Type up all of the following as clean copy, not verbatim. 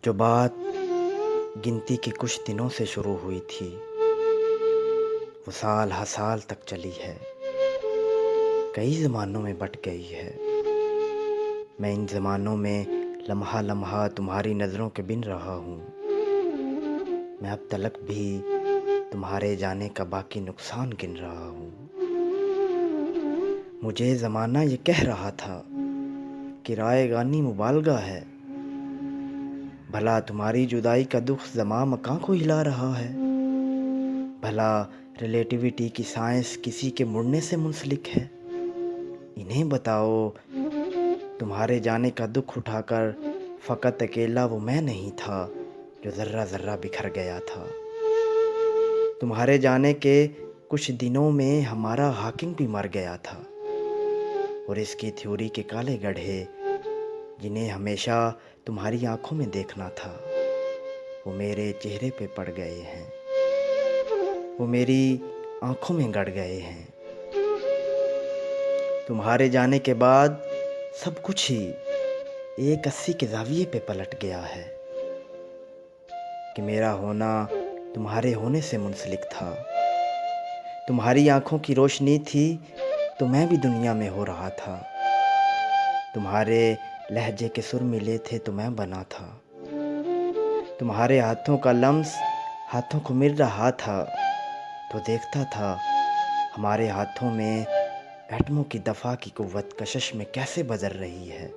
जो बात गिनती के कुछ दिनों से शुरू हुई थी, वो साल हर साल तक चली है, कई ज़मानों में बट गई है। मैं इन ज़मानों में लम्हा लम्हा तुम्हारी नज़रों के बिन रहा हूँ। मैं अब तलक भी तुम्हारे जाने का बाकी नुकसान गिन रहा हूँ। मुझे ज़माना ये कह रहा था कि रायगानी मुबालगा है, भला तुम्हारी जुदाई का दुख ज़मां मकां को हिला रहा है। भला रिलेटिविटी की साइंस किसी के मुड़ने से मुंसलिक है। इन्हें बताओ, तुम्हारे जाने का दुख उठाकर फ़कत अकेला वो मैं नहीं था जो ज़र्रा ज़र्रा बिखर गया था। तुम्हारे जाने के कुछ दिनों में हमारा हाकिम भी मर गया था, और इसकी थ्योरी के काले गड्ढे जिन्हें हमेशा तुम्हारी आंखों में देखना था, वो मेरे चेहरे पे पड़ गए हैं, वो मेरी आंखों में गड़ गए हैं। तुम्हारे जाने के बाद सब कुछ ही एक 80 के ज़ाविये पे पलट गया है कि मेरा होना तुम्हारे होने से मुंसलिक था। तुम्हारी आंखों की रोशनी थी तो मैं भी दुनिया में हो रहा था। तुम्हारे लहजे के सुर मिले थे तो मैं बना था। तुम्हारे हाथों का लम्स हाथों को मिल रहा था तो देखता था हमारे हाथों में एटमों की दफ़ा की कुव्वत कशिश में कैसे बदल रही है।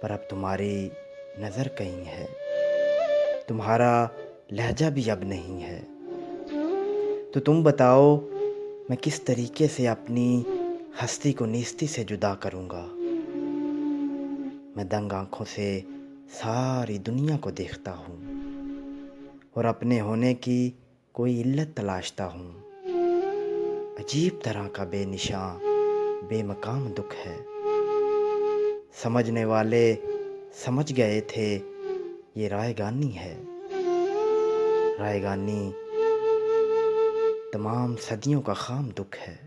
पर अब तुम्हारी नज़र कहीं है, तुम्हारा लहजा भी अब नहीं है। तो तुम बताओ, मैं किस तरीके से अपनी हस्ती को नेस्ती से जुदा करूँगा। मैं दंग आँखों से सारी दुनिया को देखता हूँ और अपने होने की कोई इल्लत तलाशता हूँ। अजीब तरह का बेनिशान बेमकाम दुख है। समझने वाले समझ गए थे ये रायगानी है। रायगानी तमाम सदियों का खाम दुख है।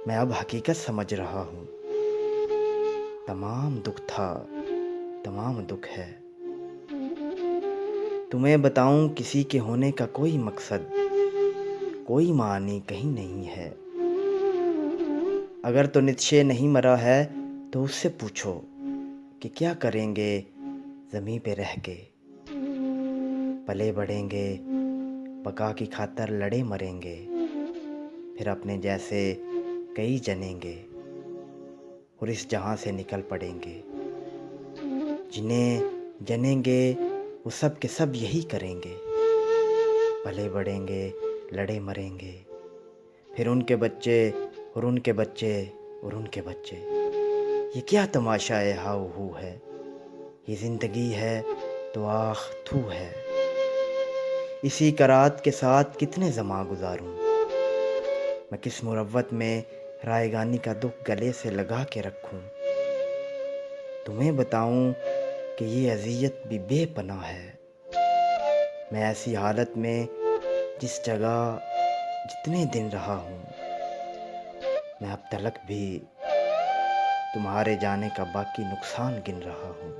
मैं अब हकीकत समझ रहा हूँ, तमाम दुख था, तमाम दुख है। तुम्हें बताऊं, किसी के होने का कोई मकसद, कोई मानी कहीं नहीं है। अगर तो नित्शे नहीं मरा है तो उससे पूछो कि क्या करेंगे ज़मीं पे रह के। पले बढ़ेंगे, बका की खातर लड़े मरेंगे, फिर अपने जैसे कई जनेंगे और इस जहां से निकल पड़ेंगे। जिन्हें जनेंगे वो सब के सब यही करेंगे, पले बढ़ेंगे, लड़े मरेंगे, फिर उनके बच्चे और उनके बच्चे और उनके बच्चे। ये क्या तमाशा है, हाउ हू है। ये ज़िंदगी है तो आख थू है। इसी करात के साथ कितने ज़मां गुजारूं। मैं किस मुरव्वत में रायगानी का दुख गले से लगा के रखूं। तुम्हें बताऊं कि ये अज़ियत भी बेपनाह है। मैं ऐसी हालत में जिस जगह जितने दिन रहा हूँ, मैं अब तलक भी तुम्हारे जाने का बाकी नुकसान गिन रहा हूँ।